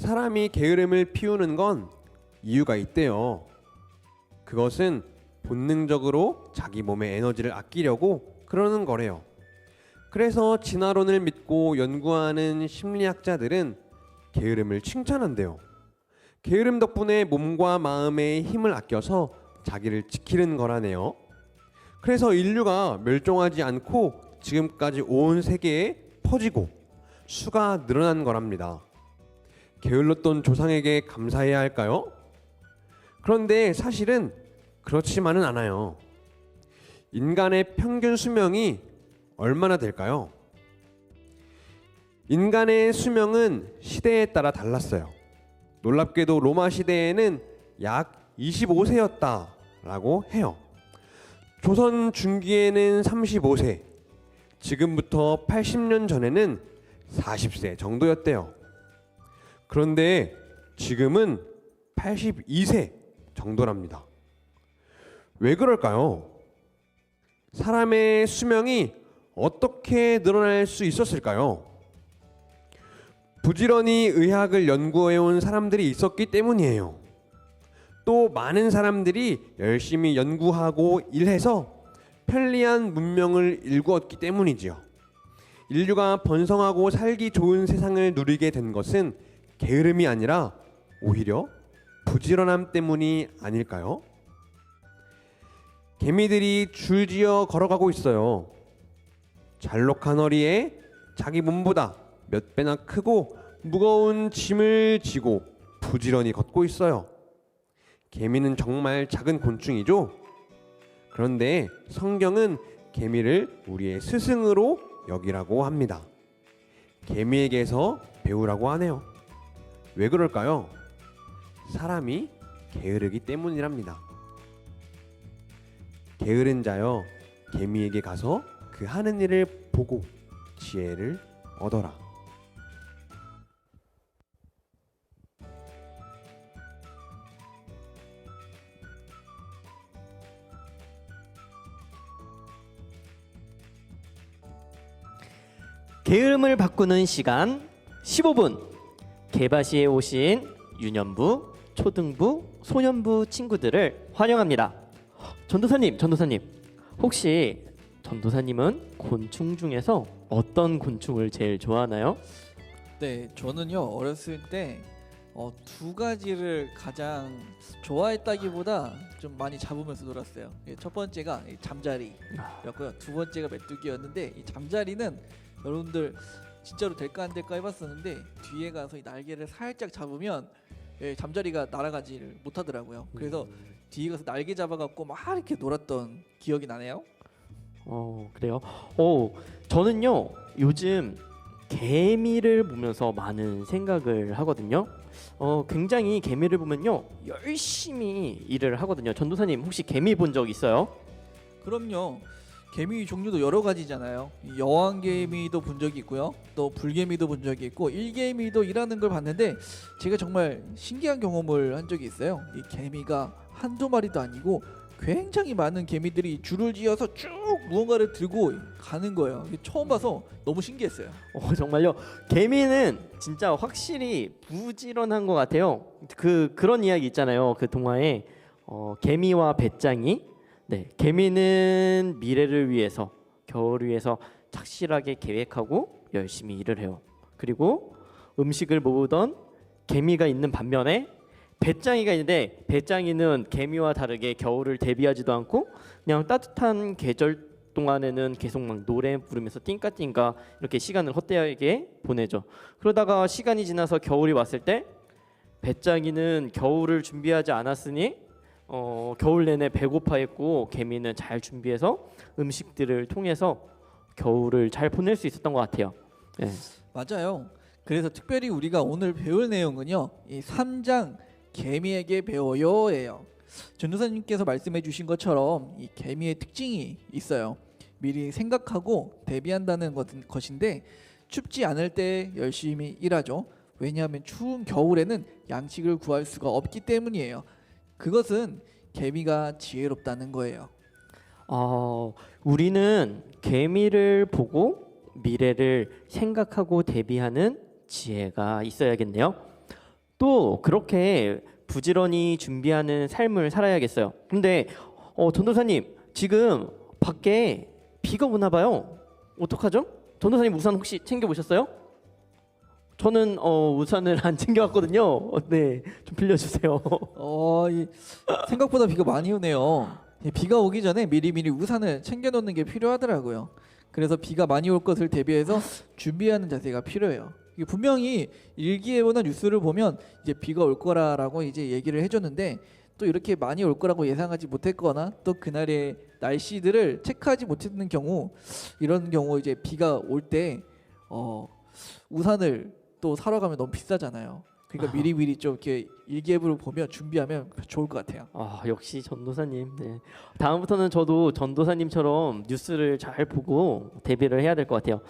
사람이 게으름을 피우는 건 이유가 있대요. 그것은 본능적으로 자기 몸의 에너지를 아끼려고 그러는 거래요. 그래서 진화론을 믿고 연구하는 심리학자들은 게으름을 칭찬한대요. 게으름 덕분에 몸과 마음의 힘을 아껴서 자기를 지키는 거라네요. 그래서 인류가 멸종하지 않고 지금까지 온 세계에 퍼지고 수가 늘어난 거랍니다. 게을렀던 조상에게 감사해야 할까요? 그런데 사실은 그렇지만은 않아요. 인간의 평균 수명이 얼마나 될까요? 인간의 수명은 시대에 따라 달랐어요. 놀랍게도 로마 시대에는 약 25세였다라고 해요. 조선 중기에는 35세, 지금부터 80년 전에는 40세 정도였대요. 그런데 지금은 82세 정도랍니다. 왜 그럴까요? 사람의 수명이 어떻게 늘어날 수 있었을까요? 부지런히 의학을 연구해온 사람들이 있었기 때문이에요. 또 많은 사람들이 열심히 연구하고 일해서 편리한 문명을 일구었기 때문이지요. 인류가 번성하고 살기 좋은 세상을 누리게 된 것은 게으름이 아니라 오히려 부지런함 때문이 아닐까요? 개미들이 줄지어 걸어가고 있어요. 잘록한 허리에 자기 몸보다 몇 배나 크고 무거운 짐을 지고 부지런히 걷고 있어요. 개미는 정말 작은 곤충이죠. 그런데 성경은 개미를 우리의 스승으로 여기라고 합니다. 개미에게서 배우라고 하네요. 왜 그럴까요? 사람이 게으르기 때문이랍니다. 게으른 자여, 개미에게 가서 그 하는 일을 보고 지혜를 얻어라. 게으름을 바꾸는 시간 15분. 개바시에 오신 유년부, 초등부, 소년부 친구들을 환영합니다. 전도사님, 혹시 전도사님은 곤충 중에서 어떤 곤충을 제일 좋아하나요? 네, 저는요 어렸을 때 두 가지를 가장 좋아했다기보다 좀 많이 잡으면서 놀았어요. 첫 번째가 이 잠자리였고요. 두 번째가 메뚜기였는데 이 잠자리는 여러분들 진짜로 될까 안 될까 해봤었는데 뒤에 가서 이 날개를 살짝 잡으면 잠자리가 날아가지를 못하더라고요. 그래서 뒤에 가서 날개 잡아갖고 막 이렇게 놀았던 기억이 나네요. 그래요? 저는요 요즘 개미를 보면서 많은 생각을 하거든요. 굉장히 개미를 보면요 열심히 일을 하거든요. 전도사님 혹시 개미 본 적 있어요? 그럼요. 개미 종류도 여러 가지잖아요. 여왕개미도 본 적이 있고요. 또 불개미도 본 적이 있고 일개미도 일하는 걸 봤는데 제가 정말 신기한 경험을 한 적이 있어요. 이 개미가 한두 마리도 아니고 굉장히 많은 개미들이 줄을 지어서 쭉 무언가를 들고 가는 거예요. 이게 처음 봐서 너무 신기했어요. 정말요? 개미는 진짜 확실히 부지런한 것 같아요. 그런 이야기 있잖아요. 그 동화에 개미와 배짱이. 네, 개미는 미래를 위해서, 겨울을 위해서 착실하게 계획하고 열심히 일을 해요. 그리고 음식을 모으던 개미가 있는 반면에 배짱이가 있는데 배짱이는 개미와 다르게 겨울을 대비하지도 않고 그냥 따뜻한 계절 동안에는 계속 막 노래 부르면서 띵까띵까 이렇게 시간을 헛되게 보내죠. 그러다가 시간이 지나서 겨울이 왔을 때 배짱이는 겨울을 준비하지 않았으니 겨울 내내 배고파했고 개미는 잘 준비해서 음식들을 통해서 겨울을 잘 보낼 수 있었던 것 같아요. 네. 맞아요. 그래서 특별히 우리가 오늘 배울 내용은요. 이 3장 개미에게 배워요예요. 전도사님께서 말씀해 주신 것처럼 이 개미의 특징이 있어요. 미리 생각하고 대비한다는 것인데 춥지 않을 때 열심히 일하죠. 왜냐하면 추운 겨울에는 양식을 구할 수가 없기 때문이에요. 그것은 개미가 지혜롭다는 거예요. 우리는 개미를 보고 미래를 생각하고 대비하는 지혜가 있어야겠네요. 또 그렇게 부지런히 준비하는 삶을 살아야겠어요. 근데 전도사님 지금 밖에 비가 오나 봐요. 어떡하죠? 전도사님 우산 혹시 챙겨 보셨어요? 저는 우산을 안 챙겨왔거든요. 네, 좀 빌려주세요. 생각보다 비가 많이 오네요. 비가 오기 전에 미리미리 우산을 챙겨놓는 게 필요하더라고요. 그래서 비가 많이 올 것을 대비해서 준비하는 자세가 필요해요. 이게 분명히 일기예보나 뉴스를 보면 이제 비가 올 거라라고 이제 얘기를 해줬는데 또 이렇게 많이 올 거라고 예상하지 못했거나 또 그날의 날씨들을 체크하지 못했는 경우, 이런 경우 이제 비가 올 때 우산을 또 사러 가면 너무 비싸잖아요. 그러니까 미리미리 좀 이렇게 일기예보를 보면 준비하면 좋을 것 같아요. 역시 전도사님. 네. 다음부터는 저도 전도사님처럼 뉴스를 잘 보고 대비를 해야 될 것 같아요.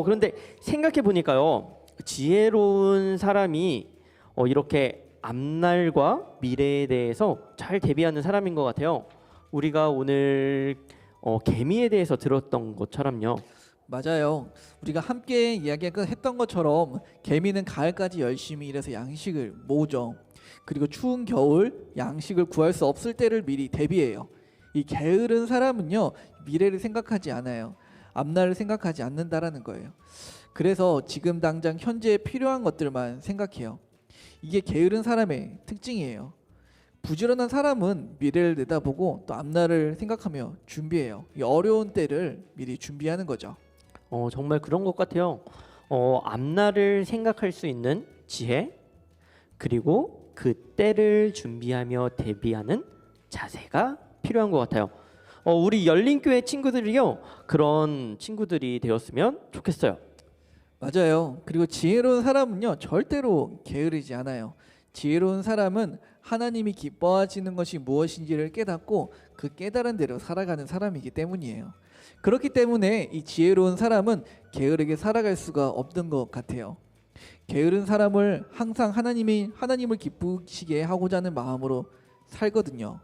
그런데 생각해 보니까요, 지혜로운 사람이 이렇게 앞날과 미래에 대해서 잘 대비하는 사람인 것 같아요. 우리가 오늘 개미에 대해서 들었던 것처럼요. 맞아요. 우리가 함께 이야기했던 것처럼 개미는 가을까지 열심히 일해서 양식을 모으죠. 그리고 추운 겨울 양식을 구할 수 없을 때를 미리 대비해요. 이 게으른 사람은요, 미래를 생각하지 않아요. 앞날을 생각하지 않는다라는 거예요. 그래서 지금 당장 현재에 필요한 것들만 생각해요. 이게 게으른 사람의 특징이에요. 부지런한 사람은 미래를 내다보고 또 앞날을 생각하며 준비해요. 이 어려운 때를 미리 준비하는 거죠. 정말 그런 것 같아요. 앞날을 생각할 수 있는 지혜, 그리고 그 때를 준비하며 대비하는 자세가 필요한 것 같아요. 우리 열린교회 친구들이요, 그런 친구들이 되었으면 좋겠어요. 맞아요. 그리고 지혜로운 사람은요, 절대로 게으르지 않아요. 지혜로운 사람은 하나님이 기뻐하시는 것이 무엇인지를 깨닫고 그 깨달은 대로 살아가는 사람이기 때문이에요. 그렇기 때문에 이 지혜로운 사람은 게으르게 살아갈 수가 없는 것 같아요. 게으른 사람을 항상 하나님을 기쁘시게 하고자 하는 마음으로 살거든요.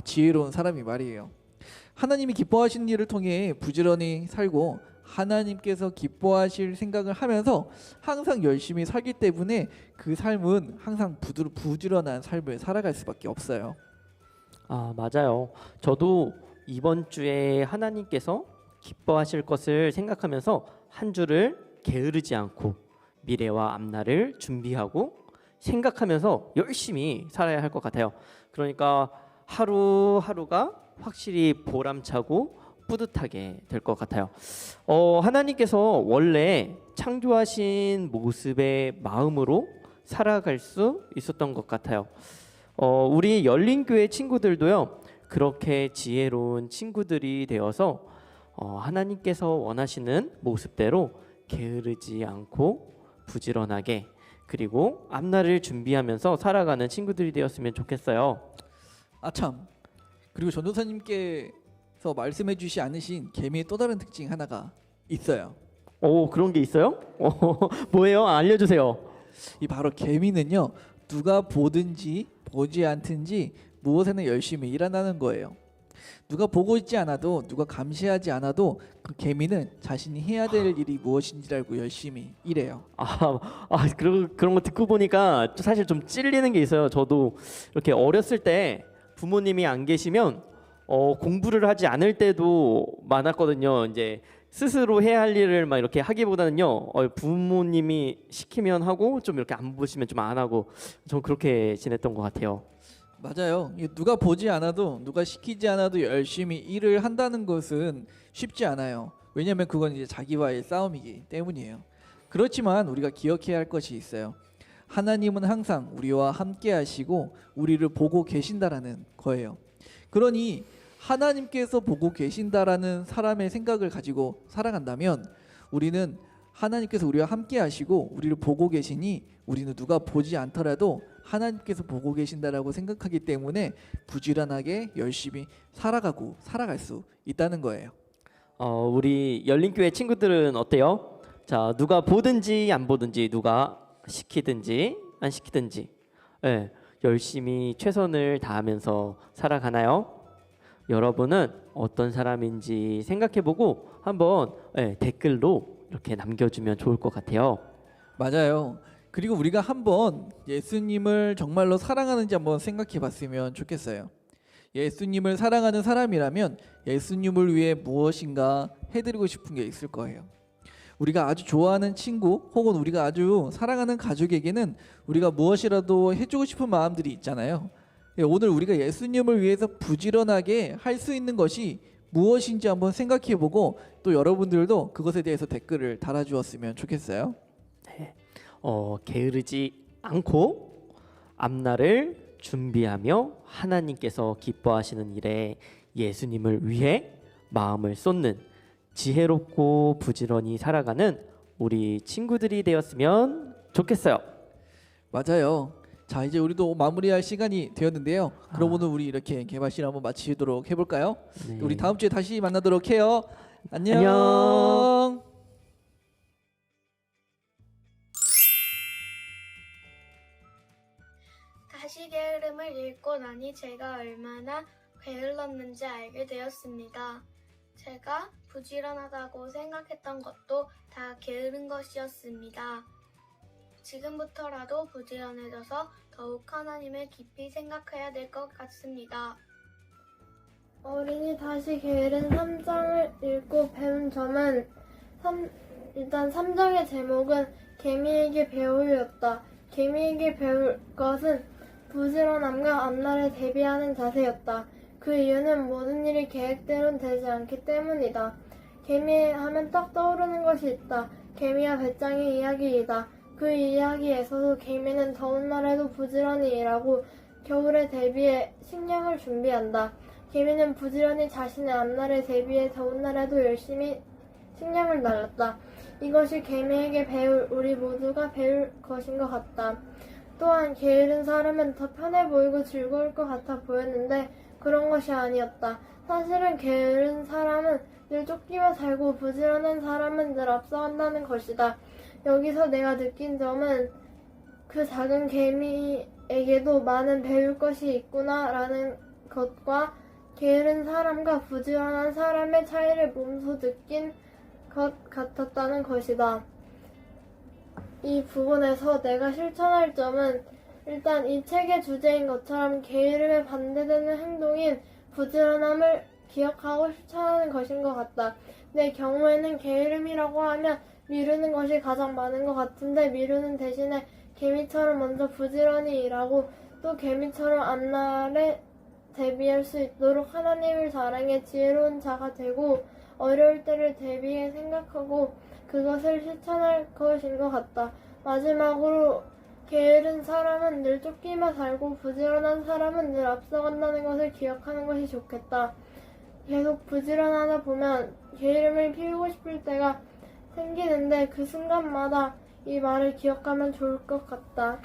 지혜로운 사람이 말이에요. 하나님이 기뻐하시는 일을 통해 부지런히 살고 하나님께서 기뻐하실 생각을 하면서 항상 열심히 살기 때문에 그 삶은 항상 부지런한 삶을 살아갈 수밖에 없어요. 맞아요. 저도 이번 주에 하나님께서 기뻐하실 것을 생각하면서 한 주를 게으르지 않고 미래와 앞날을 준비하고 생각하면서 열심히 살아야 할 것 같아요. 그러니까 하루하루가 확실히 보람차고 뿌듯하게 될 것 같아요. 하나님께서 원래 창조하신 모습의 마음으로 살아갈 수 있었던 것 같아요. 우리 열린교회 친구들도요, 그렇게 지혜로운 친구들이 되어서 하나님께서 원하시는 모습대로 게으르지 않고 부지런하게, 그리고 앞날을 준비하면서 살아가는 친구들이 되었으면 좋겠어요. 참. 그리고 전도사님께서 말씀해 주시 않으신 개미의 또 다른 특징 하나가 있어요. 그런 게 있어요? 뭐예요? 알려주세요. 이 바로 개미는요, 누가 보든지 보지 않든지 무엇에는 열심히 일한다는 거예요. 누가 보고 있지 않아도, 누가 감시하지 않아도 그 개미는 자신이 해야 될 일이 무엇인지 알고 열심히 일해요. 그런 거 듣고 보니까 사실 좀 찔리는 게 있어요. 저도 이렇게 어렸을 때 부모님이 안 계시면 공부를 하지 않을 때도 많았거든요. 이제 스스로 해야 할 일을 막 이렇게 하기보다는요, 부모님이 시키면 하고 좀 이렇게 안 보시면 좀 안 하고, 전 그렇게 지냈던 것 같아요. 맞아요. 누가 보지 않아도, 누가 시키지 않아도 열심히 일을 한다는 것은 쉽지 않아요. 왜냐하면 그건 이제 자기와의 싸움이기 때문이에요. 그렇지만 우리가 기억해야 할 것이 있어요. 하나님은 항상 우리와 함께 하시고 우리를 보고 계신다라는 거예요. 그러니 하나님께서 보고 계신다라는 사람의 생각을 가지고 살아간다면, 우리는 하나님께서 우리와 함께 하시고 우리를 보고 계시니 우리는 누가 보지 않더라도 하나님께서 보고 계신다라고 생각하기 때문에 부지런하게 열심히 살아갈 수 있다는 거예요. 우리 열린교회 친구들은 어때요? 자, 누가 보든지 안 보든지, 누가 시키든지 안 시키든지, 열심히 최선을 다하면서 살아가나요? 여러분은 어떤 사람인지 생각해보고 한번 댓글로 이렇게 남겨주면 좋을 것 같아요. 맞아요. 그리고 우리가 한번 예수님을 정말로 사랑하는지 한번 생각해 봤으면 좋겠어요. 예수님을 사랑하는 사람이라면 예수님을 위해 무엇인가 해드리고 싶은 게 있을 거예요. 우리가 아주 좋아하는 친구 혹은 우리가 아주 사랑하는 가족에게는 우리가 무엇이라도 해주고 싶은 마음들이 있잖아요. 오늘 우리가 예수님을 위해서 부지런하게 할 수 있는 것이 무엇인지 한번 생각해보고 또 여러분들도 그것에 대해서 댓글을 달아주었으면 좋겠어요. 게으르지 않고 앞날을 준비하며 하나님께서 기뻐하시는 일에 예수님을 위해 마음을 쏟는 지혜롭고 부지런히 살아가는 우리 친구들이 되었으면 좋겠어요. 맞아요. 자, 이제 우리도 마무리할 시간이 되었는데요. 그럼 오늘 우리 이렇게 개발실 한번 마치도록 해볼까요? 네. 우리 다음 주에 다시 만나도록 해요. 안녕. 안녕. 다시 게으름을 읽고 나니 제가 얼마나 게을렀는지 알게 되었습니다. 제가 부지런하다고 생각했던 것도 다 게으른 것이었습니다. 지금부터라도 부지런해져서 더욱 하나님을 깊이 생각해야 될 것 같습니다. 어린이 다시 게으른 3장을 읽고 배운 점은 일단 3장의 제목은 개미에게 배우였다. 개미에게 배울 것은 부지런함과 앞날을 대비하는 자세였다. 그 이유는 모든 일이 계획대로는 되지 않기 때문이다. 개미 하면 딱 떠오르는 것이 있다. 개미와 배짱의 이야기이다. 그 이야기에서도 개미는 더운 날에도 부지런히 일하고 겨울에 대비해 식량을 준비한다. 개미는 부지런히 자신의 앞날에 대비해 더운 날에도 열심히 식량을 날렸다. 이것이 개미에게 배울 우리 모두가 배울 것인 것 같다. 또한 게으른 사람은 더 편해 보이고 즐거울 것 같아 보였는데 그런 것이 아니었다. 사실은 게으른 사람은 늘 쫓기며 살고 부지런한 사람은 늘 앞서간다는 것이다. 여기서 내가 느낀 점은 그 작은 개미에게도 많은 배울 것이 있구나라는 것과 게으른 사람과 부지런한 사람의 차이를 몸소 느낀 것 같았다는 것이다. 이 부분에서 내가 실천할 점은 일단 이 책의 주제인 것처럼 게으름에 반대되는 행동인 부지런함을 기억하고 실천하는 것인 것 같다. 내 경우에는 게으름이라고 하면 미루는 것이 가장 많은 것 같은데 미루는 대신에 개미처럼 먼저 부지런히 일하고 또 개미처럼 앞날에 대비할 수 있도록 하나님을 사랑해 지혜로운 자가 되고 어려울 때를 대비해 생각하고 그것을 실천할 것인 것 같다. 마지막으로 게으른 사람은 늘 쫓기며 살고 부지런한 사람은 늘 앞서간다는 것을 기억하는 것이 좋겠다. 계속 부지런하다 보면 게으름을 피우고 싶을 때가 생기는데 그 순간마다 이 말을 기억하면 좋을 것 같다.